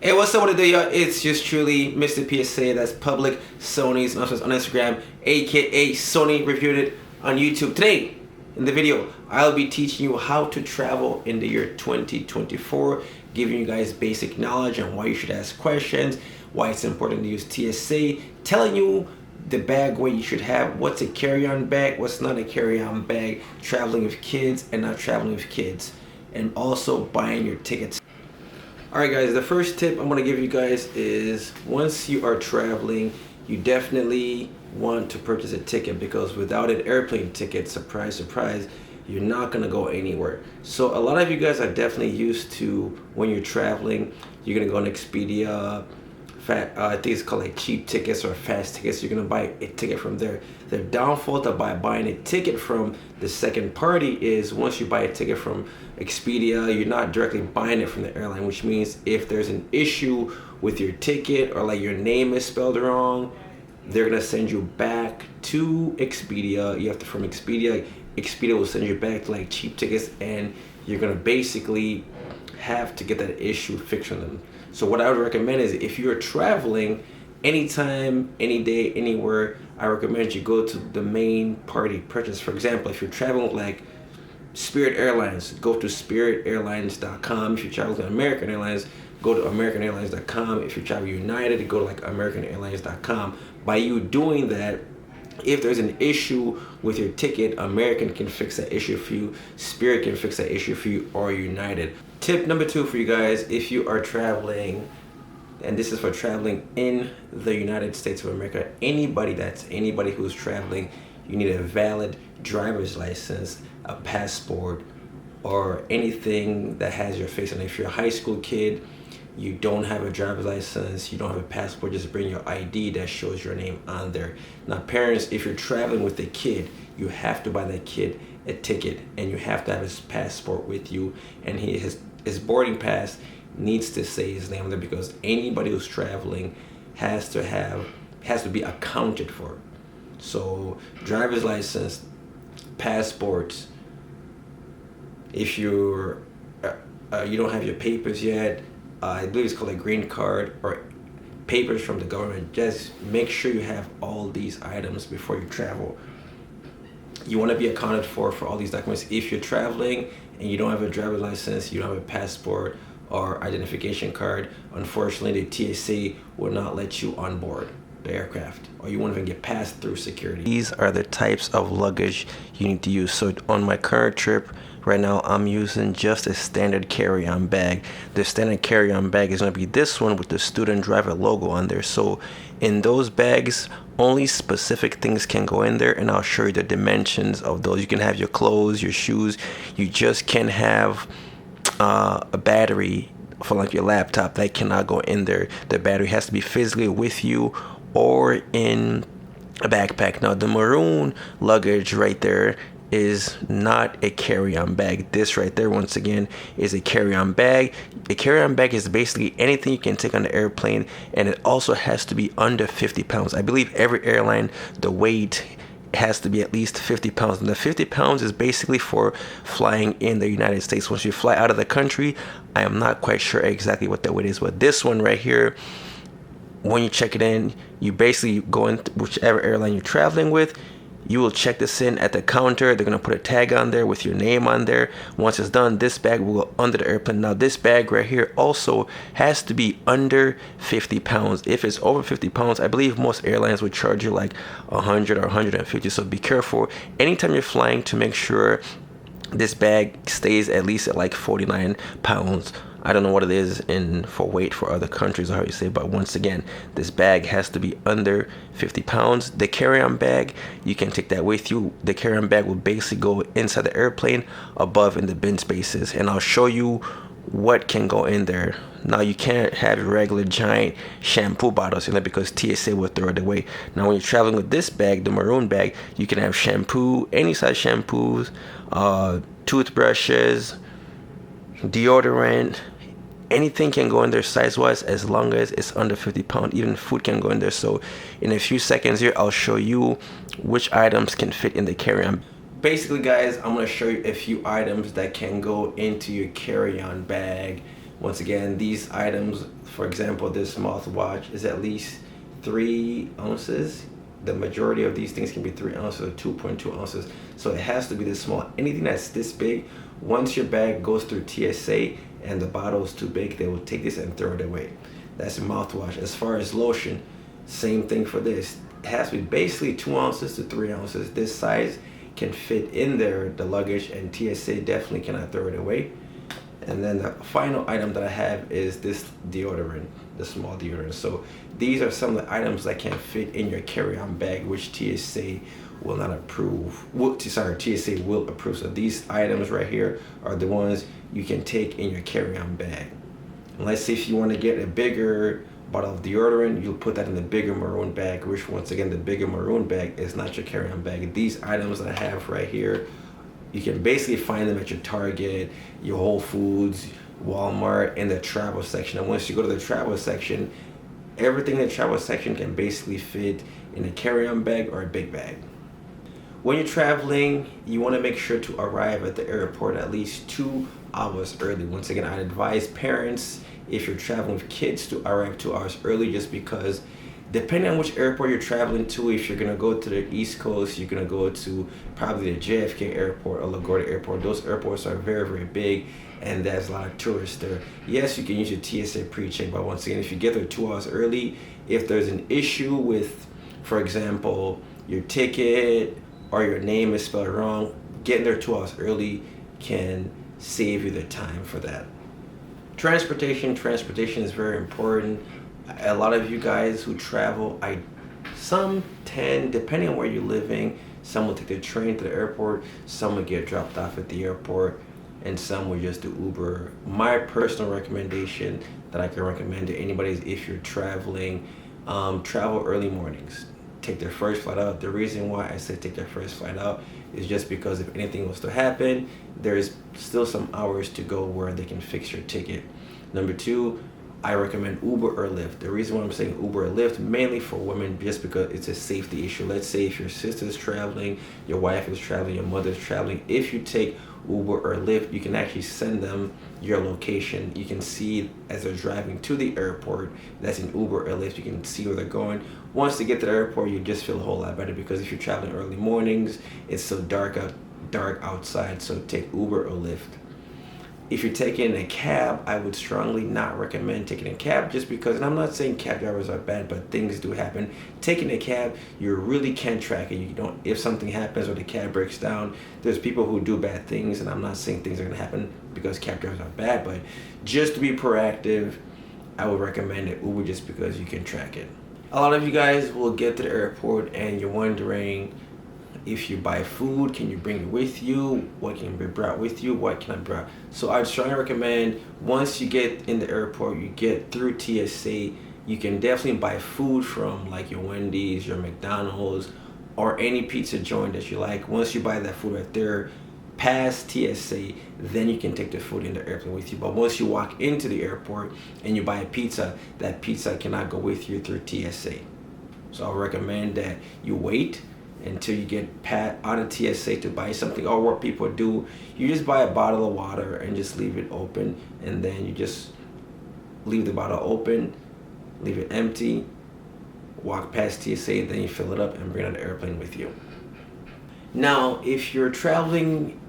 Hey, what's up with it, y'all? It's just truly Mr. PSA. That's Public Sony's on Instagram, aka Sony Reviewed It on YouTube. Today, in the video, I'll be teaching you how to travel in the year 2024, giving you guys basic knowledge on why you should ask questions, why it's important to use TSA, telling you the bag weight you should have, what's a carry-on bag, what's not a carry-on bag, traveling with kids and not traveling with kids, and also buying your tickets. Alright guys, the first tip I'm going to give you guys is once you are traveling, you definitely want to purchase a ticket, because without an airplane ticket, surprise, surprise, you're not going to go anywhere. So a lot of you guys are definitely used to, when you're traveling, you're going to go on Expedia, I think it's called like cheap tickets or fast tickets. You're gonna buy a ticket from there. The downfall to buying a ticket from the second party is once you buy a ticket from Expedia, you're not directly buying it from the airline, which means if there's an issue with your ticket or like your name is spelled wrong, they're gonna send you back to Expedia. You have to, from Expedia will send you back to like cheap tickets, and you're gonna basically have to get that issue fixed on them. So what I would recommend is, if you're traveling anytime, any day, anywhere, I recommend you go to the main party purchase. For example, if you're traveling like Spirit Airlines, go to spiritairlines.com. If you're traveling to American Airlines, go to americanairlines.com. If you travel United, go to like americanairlines.com. By you doing that, if there's an issue with your ticket, American can fix that issue for you, Spirit can fix that issue for you, or United. Tip number 2 for you guys, if you are traveling, and this is for traveling in the United States of America, anybody who's traveling, you need a valid driver's license, a passport, or anything that has your face on it. If you're a high school kid, you don't have a driver's license, you don't have a passport, just bring your ID that shows your name on there. Now parents, if you're traveling with a kid, you have to buy that kid a ticket, and you have to have his passport with you, and his boarding pass needs to say his name there, because anybody who's traveling has to be accounted for. So driver's license, passports, if you're you don't have your papers yet, I believe it's called a green card or papers from the government, just make sure you have all these items before you travel. You want to be accounted for all these documents. If you're traveling and you don't have a driver's license, you don't have a passport or identification card, unfortunately the TSA will not let you on board the aircraft, or you won't even get passed through security. These are the types of luggage you need to use. So on my current trip right now, I'm using just a standard carry-on bag. The standard carry-on bag is going to be this one with the student driver logo on there. So in those bags, only specific things can go in there, and I'll show you the dimensions of those. You can have your clothes, your shoes. You just can't have a battery for like your laptop. That cannot go in there. The battery has to be physically with you or in a backpack. Now the maroon luggage right there is not a carry-on bag. This right there, once again, is a carry-on bag. A carry-on bag is basically anything you can take on the airplane, and it also has to be under 50 pounds. I believe every airline, the weight has to be at least 50 pounds. And the 50 pounds is basically for flying in the United States. Once you fly out of the country, I am not quite sure exactly what that weight is, but this one right here, when you check it in, you basically go in whichever airline you're traveling with. You will check this in at the counter. They're going to put a tag on there with your name on there. Once it's done, this bag will go under the airplane. Now this bag right here also has to be under 50 pounds. If it's over 50 pounds, I believe most airlines would charge you like 100 or 150. So be careful anytime you're flying to make sure this bag stays at least at like 49 pounds. I don't know what it is for weight for other countries or how you say, but once again, this bag has to be under 50 pounds. The carry-on bag, you can take that with you. The carry-on bag will basically go inside the airplane above in the bin spaces, and I'll show you what can go in there. Now you can't have regular giant shampoo bottles in there because TSA will throw it away. Now when you're traveling with this bag, the maroon bag, you can have shampoo, any size shampoos, toothbrushes, deodorant, anything can go in there size wise as long as it's under 50 pounds. Even food can go in there. So in a few seconds here, I'll show you which items can fit in the carry-on. Basically guys, I'm going to show you a few items that can go into your carry-on bag Once again, these items, for example, this mouthwash is at least 3 ounces. The majority of these things can be 3 ounces or 2.2 ounces. So it has to be this small. Anything that's this big, once your bag goes through TSA and the bottle is too big, they will take this and throw it away. That's mouthwash. As far as lotion, same thing for this. It has to be basically 2 ounces to 3 ounces. This size can fit in there, the luggage, and TSA definitely cannot throw it away. And then the final item that I have is this deodorant, the small deodorant. So these are some of the items that can fit in your carry-on bag, which TSA will not approve. TSA will approve. So these items right here are the ones you can take in your carry-on bag. And let's say if you want to get a bigger bottle of deodorant, you'll put that in the bigger maroon bag, which once again, the bigger maroon bag is not your carry-on bag. These items that I have right here, you can basically find them at your Target, your Whole Foods, Walmart, in the travel section. And once you go to the travel section, everything in the travel section can basically fit in a carry-on bag or a big bag. When you're traveling, you want to make sure to arrive at the airport at least 2 hours early. Once again, I advise parents, if you're traveling with kids, to arrive 2 hours early, just because depending on which airport you're traveling to, if you're gonna go to the East Coast, you're gonna go to probably the JFK airport or LaGuardia airport. Those airports are very, very big, and there's a lot of tourists there. Yes, you can use your TSA pre-check, but once again, if you get there 2 hours early, if there's an issue with, for example, your ticket or your name is spelled wrong, getting there 2 hours early can save you the time for that. Transportation is very important. A lot of you guys who travel, some tend, depending on where you're living, some will take the train to the airport, some will get dropped off at the airport, and some will just do Uber. My personal recommendation that I can recommend to anybody is, if you're traveling, travel early mornings. Take their first flight out. The reason why I say take their first flight out is just because if anything was to happen, there's still some hours to go where they can fix your ticket. Number 2, I recommend Uber or Lyft. The reason why I'm saying Uber or Lyft, mainly for women, just because it's a safety issue. Let's say if your sister's traveling, your wife is traveling, your mother's traveling, if you take Uber or Lyft, you can actually send them your location. You can see as they're driving to the airport, that's in Uber or Lyft, you can see where they're going. Once they get to the airport, you just feel a whole lot better, because if you're traveling early mornings, it's so dark outside, so take Uber or Lyft. If you're taking a cab, I would strongly not recommend taking a cab, just because, and I'm not saying cab drivers are bad, but things do happen. Taking a cab, you really can't track it. You don't, if something happens or the cab breaks down, there's people who do bad things, and I'm not saying things are gonna happen because cab drivers are bad, but just to be proactive, I would recommend it Uber, just because you can track it. A lot of you guys will get to the airport and you're wondering, if you buy food, can you bring it with you? What can be brought with you? What can I bring? So I'd strongly recommend, once you get in the airport, you get through TSA, you can definitely buy food from like your Wendy's, your McDonald's, or any pizza joint that you like. Once you buy that food right there, past TSA, then you can take the food in the airplane with you. But once you walk into the airport and you buy a pizza, that pizza cannot go with you through TSA. So I recommend that you wait until you get out of TSA to buy something. Or what people do, you just buy a bottle of water and just leave it open, and then you just leave the bottle open, leave it empty, walk past TSA, then you fill it up and bring it on the airplane with you. Now, if you're traveling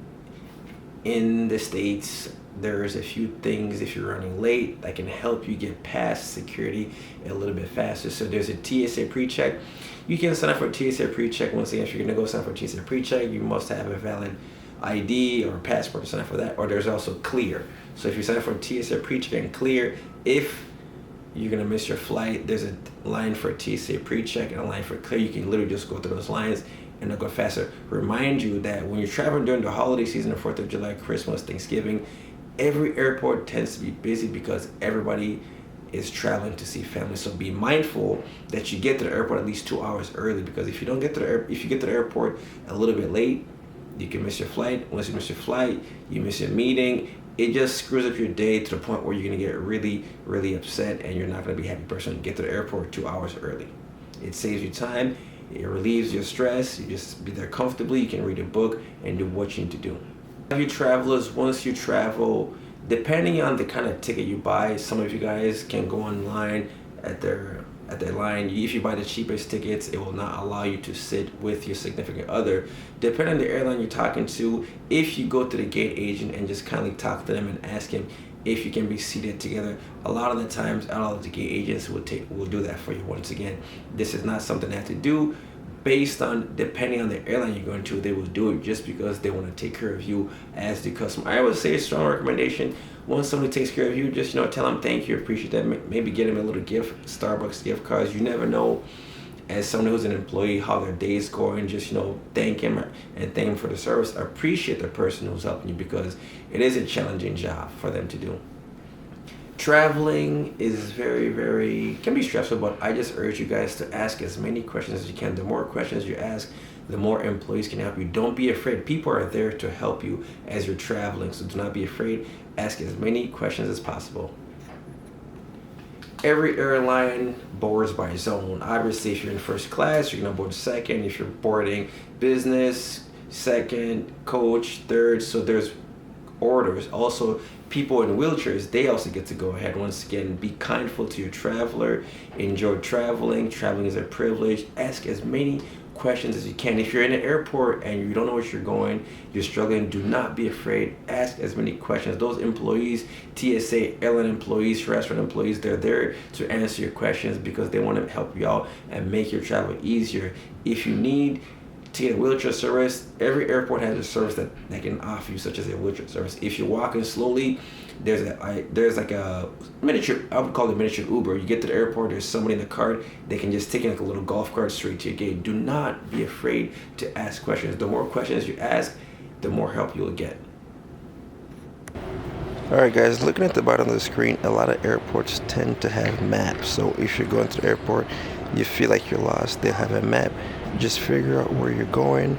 in the States, there's a few things, if you're running late, that can help you get past security a little bit faster. So there's a TSA pre-check. You can sign up for a TSA pre-check. Once again, if you're gonna go sign up for a TSA pre-check, you must have a valid ID or passport to sign up for that. Or there's also Clear. So if you sign up for a TSA pre-check and Clear, if you're gonna miss your flight, there's a line for a TSA pre-check and a line for Clear. You can literally just go through those lines and they'll go faster. Remind you that when you're traveling during the holiday season, the 4th of July, Christmas, Thanksgiving, every airport tends to be busy because everybody is traveling to see family. So be mindful that you get to the airport at least 2 hours early, because if you don't get to if you get to the airport a little bit late, you can miss your flight. Once you miss your flight, you miss your meeting. It just screws up your day to the point where you're gonna get really, really upset, and you're not gonna be a happy person. Get to the airport 2 hours early. It saves you time. It relieves your stress. You just be there comfortably. You can read a book and do what you need to do. You travelers, once you travel, Depending on the kind of ticket you buy, some of you guys can go online at their line. If you buy the cheapest tickets, it will not allow you to sit with your significant other. Depending on the airline you're talking to, if you go to the gate agent and just kindly talk to them and ask him if you can be seated together, a lot of the times all of the gate agents will do that for you. Once again, this is not something they have to do. Based on, depending on the airline you're going to, they will do it just because they want to take care of you as the customer. I would say a strong recommendation: once somebody takes care of you, just tell them thank you, appreciate that. Maybe get them a little gift, Starbucks gift cards. You never know, as someone who's an employee, how their day's going. Just thank him and thank him for the service. Appreciate the person who's helping you, because it is a challenging job for them to do. Traveling is can be stressful, but I just urge you guys to ask as many questions as you can. The more questions you ask, the more employees can help you. Don't be afraid. People are there to help you as you're traveling, so do not be afraid. Ask as many questions as possible. Every airline boards by zone. Obviously, if you're in first class, you're gonna board second. If you're boarding business, second, coach, third. So there's orders. Also, people in wheelchairs, they also get to go ahead. Once again, be kindful to your traveler. Enjoy traveling. Traveling is a privilege. Ask as many questions as you can. If you're in an airport and you don't know where you're struggling, do not be afraid. Ask as many questions. Those employees, TSA, airline employees, restaurant employees, they're there to answer your questions because they want to help you out and make your travel easier. If you need to get a wheelchair service, every airport has a service that they can offer you, such as a wheelchair service. If you're walking slowly, there's like a miniature, I would call it miniature Uber. You get to the airport, there's somebody in the cart, they can just take in like a little golf cart straight to your gate. Do not be afraid to ask questions. The more questions you ask, the more help you'll get. Alright guys, looking at the bottom of the screen, a lot of airports tend to have maps. So if you're going to the airport, you feel like you're lost, they'll have a map. Just figure out where you're going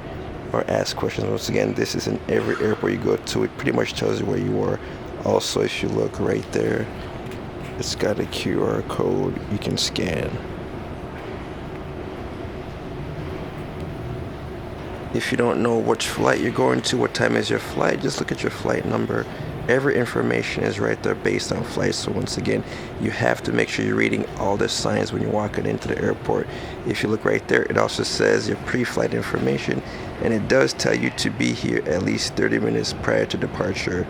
or ask questions. Once again, this is in every airport you go to. It pretty much tells you where you are. Also, if you look right there, it's got a QR code you can scan. If you don't know which flight you're going to, what time is your flight, just look at your flight number. Every information is right there based on flights. So once again, you have to make sure you're reading all the signs when you're walking into the airport. If you look right there, it also says your pre-flight information, and it does tell you to be here at least 30 minutes prior to departure.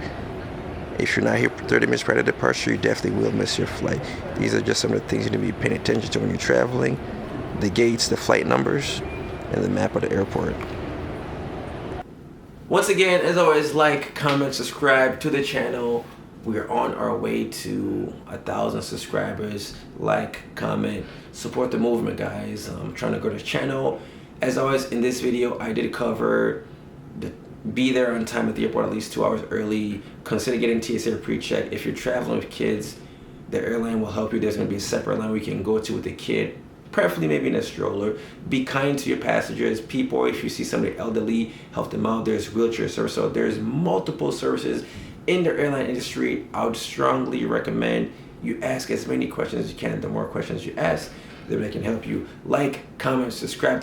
If you're not here 30 minutes prior to departure, you definitely will miss your flight. These are just some of the things you need to be paying attention to when you're traveling: the gates, the flight numbers, and the map of the airport. Once again, as always, like, comment, subscribe to the channel. We are on our way to 1,000 subscribers. Like, comment, support the movement, guys. I'm trying to grow the channel. As always, in this video, I did cover be there on time at the airport at least 2 hours early. Consider getting TSA pre-check. If you're traveling with kids, the airline will help you. There's going to be a separate line we can go to with a kid, preferably maybe in a stroller. Be kind to your passengers. People, if you see somebody elderly, help them out. There's wheelchair service. So there's multiple services in the airline industry. I would strongly recommend you ask as many questions as you can. The more questions you ask, then they can help you. Like, comment, subscribe.